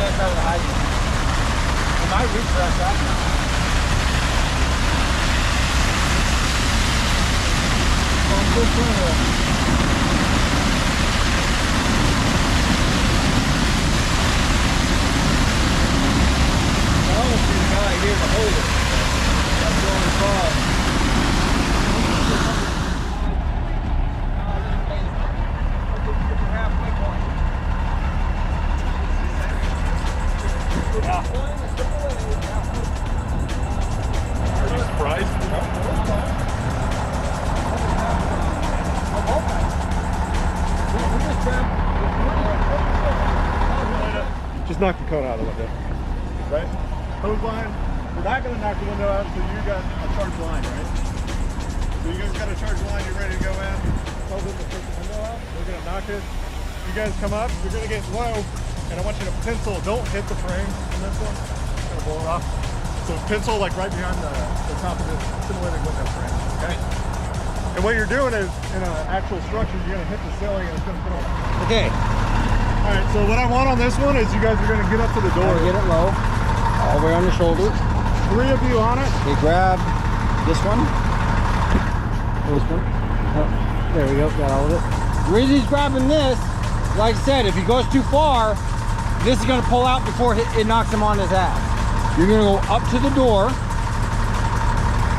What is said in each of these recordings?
inside of the hydrant. It might reach for us out now. Good plan. Here to hold it. That's the only problem. Are you surprised? Just knock the cone out of the window. Right? Hose line. We're not going to knock the window out until you got a charge line, right? So you guys got a charge line, you're ready to go in. Tell them to take the window out. We're going to knock it. You guys come up, you're going to get low, and I want you to pencil. Don't hit the frame in this one. I'm going to blow it off. So pencil like right behind the top of this simulated window frame, okay? And what you're doing is, in an actual structure, you're going to hit the ceiling and it's going to put on. Okay. All right, so what I want on this one is you guys are going to get up to the door. Get it low, all the way on the shoulder. 3 of you on it. They grab this one. This one. Oh, there we go, got all of it. The reason he's grabbing this, like I said, if he goes too far, this is going to pull out before it knocks him on his ass. You're going to go up to the door,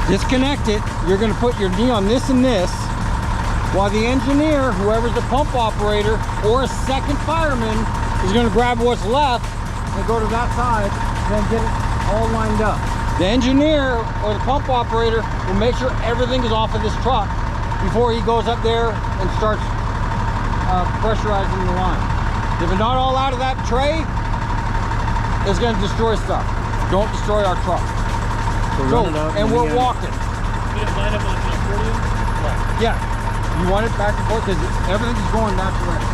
disconnect it, you're going to put your knee on this and this, while the engineer, whoever's the pump operator, or a second fireman, is going to grab what's left and go to that side, then get it all lined up. The engineer or the pump operator will make sure everything is off of this truck before he goes up there and starts pressurizing the line. If it's not all out of that tray, it's going to destroy stuff. Don't destroy our truck. So run it up and we're walking. You didn't line up on the accordion? Right. Yeah. You want it back and forth because everything's going that direction.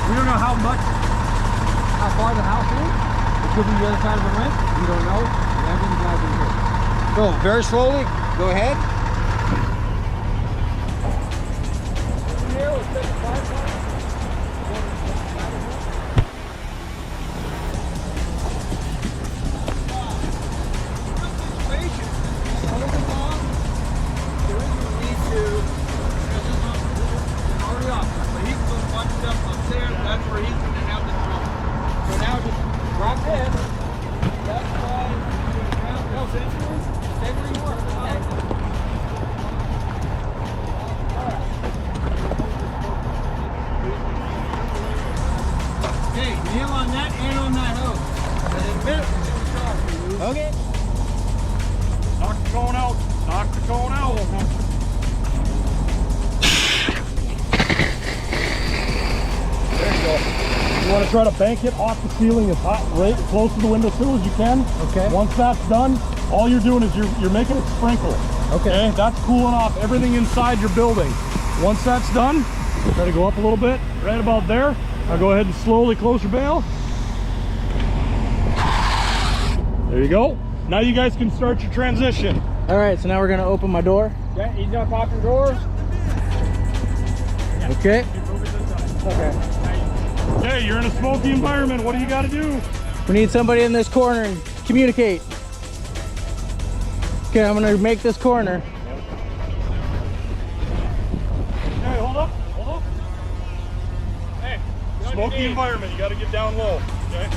We don't know how far the house is. It could be the other side of the rent. We don't know. Everything's got to be here. So very slowly, go ahead. Here, let's take the 5 line. Okay. Knock the cone out. Knock the cone out. There you go. You want to try to bank it off the ceiling as hot, right close to the windowsill as you can. Okay. Once that's done, all you're doing is you're making it sprinkle. Okay. That's cooling off everything inside your building. Once that's done, try to go up a little bit, right about there. Now go ahead and slowly close your bail. There you go. Now you guys can start your transition. All right, so now we're gonna open my door. Okay, he's gonna pop your door. Okay. Okay. Okay, you're in a smoky environment. What do you got to do? We need somebody in this corner and communicate. Okay, I'm gonna make this corner. Hey, hold up, hold up. Hey, smoky environment. You got to get down low. Okay.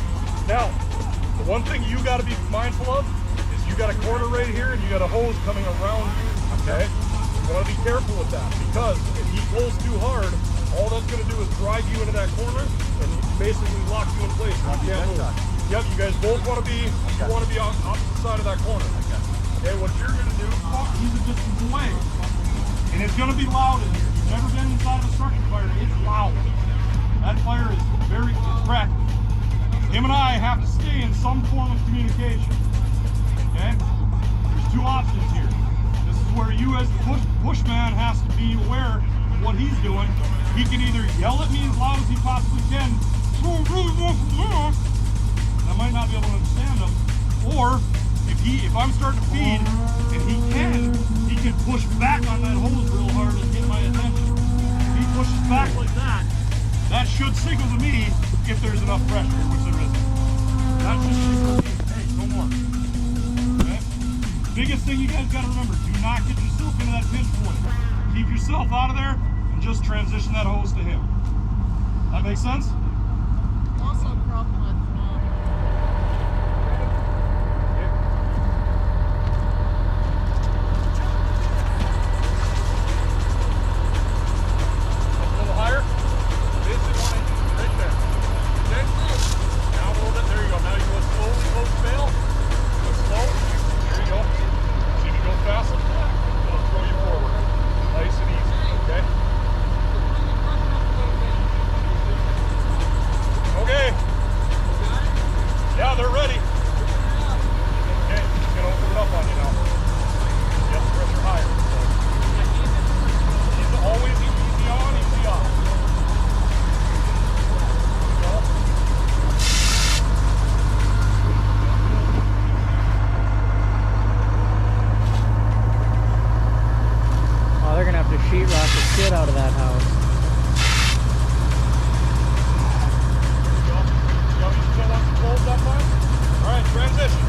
Now, the one thing you got to be mindful of is you got a corner right here and you got a hose coming around you. Okay. You want to be careful with that because if he pulls too hard, all that's going to do is drive you into that corner and basically lock you in place. You can't move. Yep, you guys both want to be on opposite side of that corner. Okay, what you're going to do, he's a distance away. And it's going to be loud in here. You've never been inside of a structure fire. It's loud. That fire is it's crackling. Him and I have to stay in some form of communication. Okay? There's 2 options here. This is where you as the pushman has to be aware of what he's doing. He can either yell at me as loud as he possibly can. I might not be able to understand him. Or if I'm starting to feed and he can push back on that hose real hard and get my attention. If he pushes back like that, that should signal to me if there's enough pressure, which there isn't. biggest thing you guys got to remember, do not get yourself into that pinch point. Keep yourself out of there and just transition that hose to him. That makes sense? Also a problem with a little higher. Basically want to right there. Okay? Down a little bit. There you go. Now you go slowly, hose fail. Go slow. There you go. See if you go fast like that, it'll throw you forward. Nice and easy. Okay? Okay. Yeah, they're ready. Okay, it's gonna open it up on you now. Yep, pressure higher. He's always easy on, easy off. There you go. Oh, they're gonna have to sheetrock the shit out of that house. Alright, transition.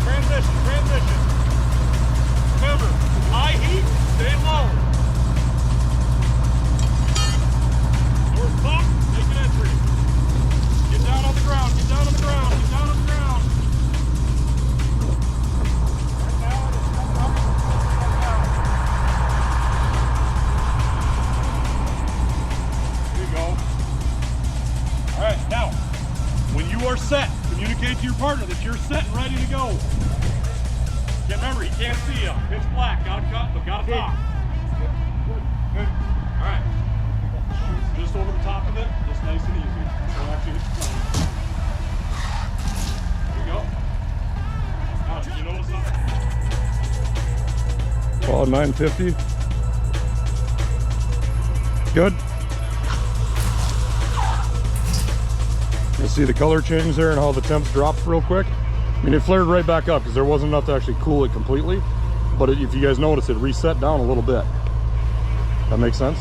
Remember, high heat, stay low. Doors pop, take an entry. Get down on the ground. Right now, it's coming up. There you go. Alright, now, when you are set, communicate to your partner that you're set and ready to go. Remember, he can't see you. Pitch black, gotta cut, but gotta talk. Good. Alright. Shoot just over the top of it, just nice and easy. So actually hit the plane. There you go. Now, did you notice something? Ball 950. Good. You see the color change there and how the temps dropped real quick? I mean, it flared right back up because there wasn't enough to actually cool it completely. But if you guys notice, it reset down a little bit. That makes sense?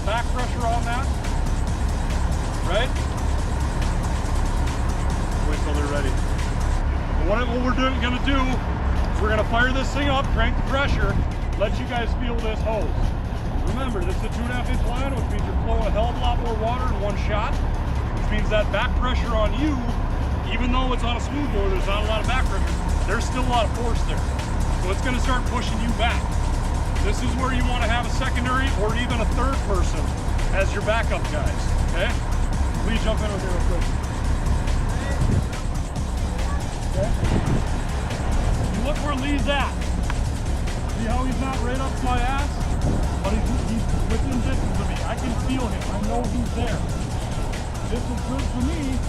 back pressure on that, right? Wait till they're ready. What we're gonna do is we're gonna fire this thing up, crank the pressure, let you guys feel this hose. Remember, this is a 2.5 inch line, which means you're flowing a hell of a lot more water in one shot, which means that back pressure on you, even though it's on a smooth bore, there's not a lot of back pressure, there's still a lot of force there. So it's gonna start pushing you back. This is where you wanna have a secondary or even a third person as your backup guys, okay? Please jump in with me real quick. Okay. You look where Lee's at. See how he's not right up my ass? But he's within distance of me. I can feel him. I know he's there. This is good for me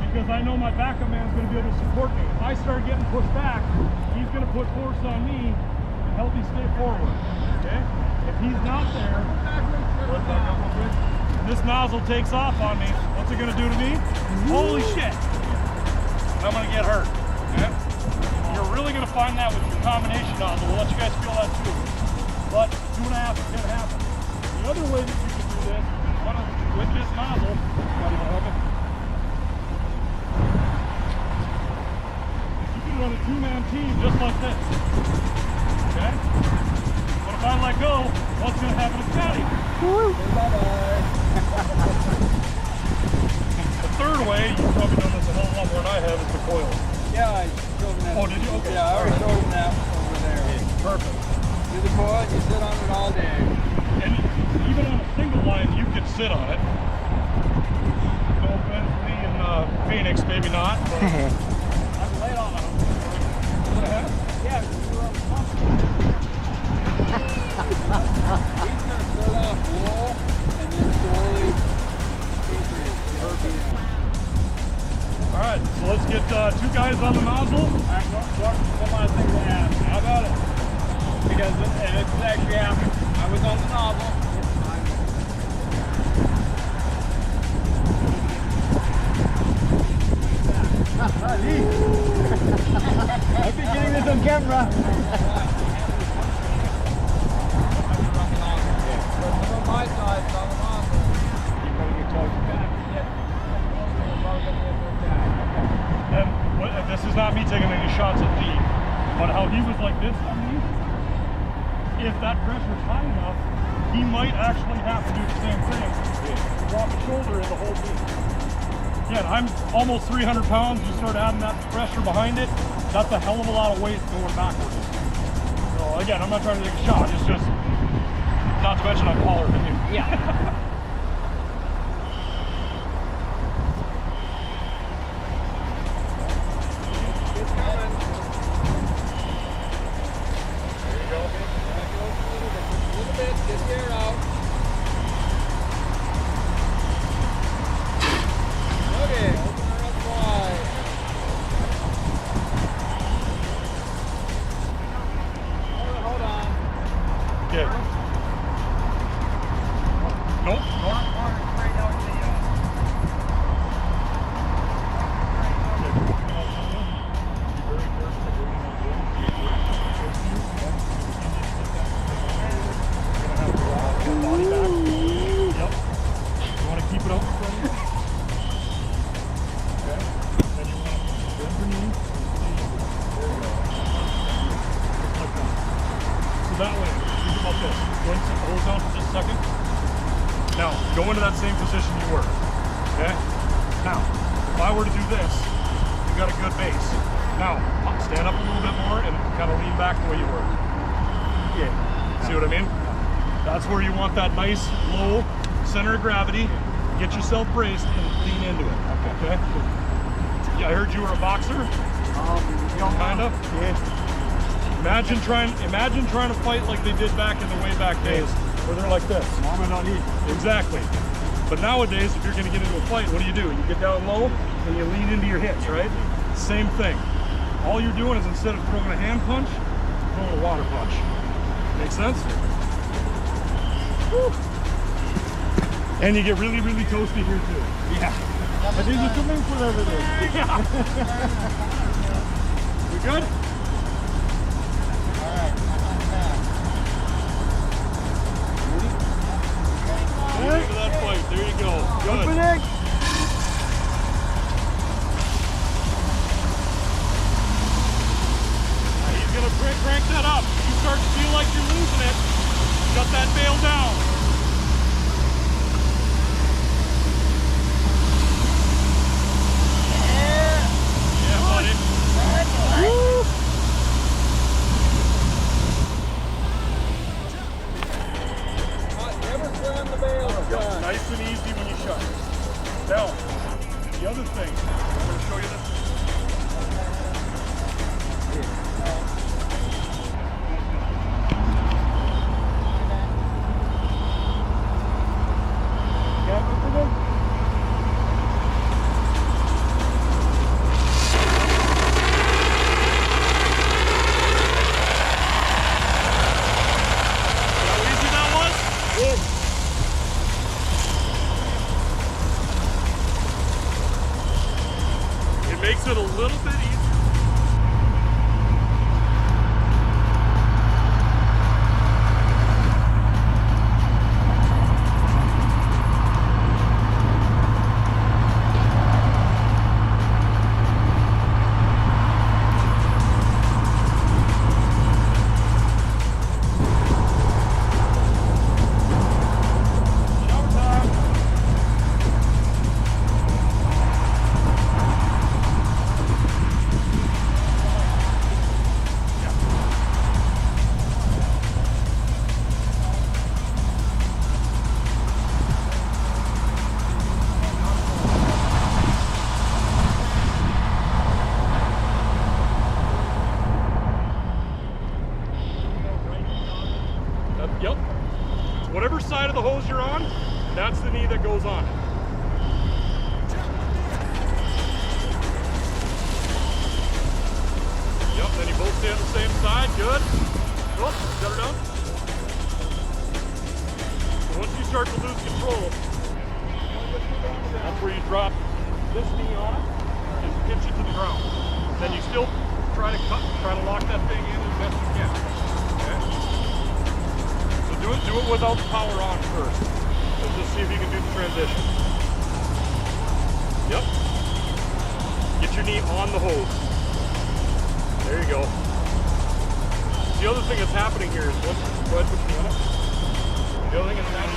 because I know my backup man is going to be able to support me. If I start getting pushed back, he's going to put force on me to help me stay forward. Okay? If he's not there, and this nozzle takes off on me, what's it going to do to me? Holy shit! I'm going to get hurt. Okay? You're really going to find that with your combination nozzle. We'll let you guys feel that too. But 2.5 is going to happen. The other way that you can do this with this nozzle, you can run a 2-man team just like this. Okay? But if I let go, what's going to happen to Scotty? Bye-bye. The third way, you've probably done this a hell of a lot more than I have, is the coil. Yeah, I showed him that. Oh, did you? Okay. Yeah, I already showed him that over there. Perfect. Do the coil, you sit on it all day. And even on a single line, you could sit on it. No offense, Lee in Phoenix, maybe not. But I've laid on it. Yeah, you were on the pump. He's going to start off low and then slowly increase. All right, so let's get 2 guys on the nozzle. One last thing to add. How about it? Because it's actually happened. I was on the nozzle. I've been getting this on camera. On my side, it's on the nozzle. You're going to get close back. And this is not me taking any shots at Lee, but how he was like this on me, if that pressure's high enough, he might actually have to do the same thing. Drop the shoulder in the whole thing. Again, I'm almost 300 pounds. You start adding that pressure behind it, that's a hell of a lot of weight going backwards. So again, I'm not trying to take a shot. It's just, not to mention I'm taller than you. Yeah. That way, think about this. Go ahead and set the hose down for just a second. Now, go into that same position you were. Okay? Now, if I were to do this, you got a good base. Now, stand up a little bit more and kind of lean back the way you were. Yeah. See what I mean? That's where you want that nice, low center of gravity. Get yourself braced and lean into it. Okay? Yeah, I heard you were a boxer. Kind of. Yeah. Imagine trying to fight like they did back in the way back days, where they're like this. Exactly. But nowadays, if you're going to get into a fight, what do? You get down low and you lean into your hips, right? Same thing. All you're doing is instead of throwing a hand punch, throwing a water punch. Make sense? Woo. And you get really, really toasty here too. Yeah. But these are swimming for everything. Yeah. We good? pick that up. You start to feel like you're losing it, shut that bail down. Yeah, buddy. Woo! Never slam the bail. Yep, nice and easy when you shut. Now, the other thing, I'm going to show you this. Makes it a little bit easier. Yep. Whatever side of the hose you're on, that's the knee that goes on. Yep, then you both stay on the same side. Good. Oh, shut her down. So once you start to lose control, that's where you drop this knee on it and pinch it to the ground. Then you still try to lock that thing in as best you can. Okay? Do it without the power on first. Let's just see if you can do the transition. Yep. Get your knee on the hose. There you go. The other thing that's happening here is, go ahead, put your knee on it. The other thing that's happening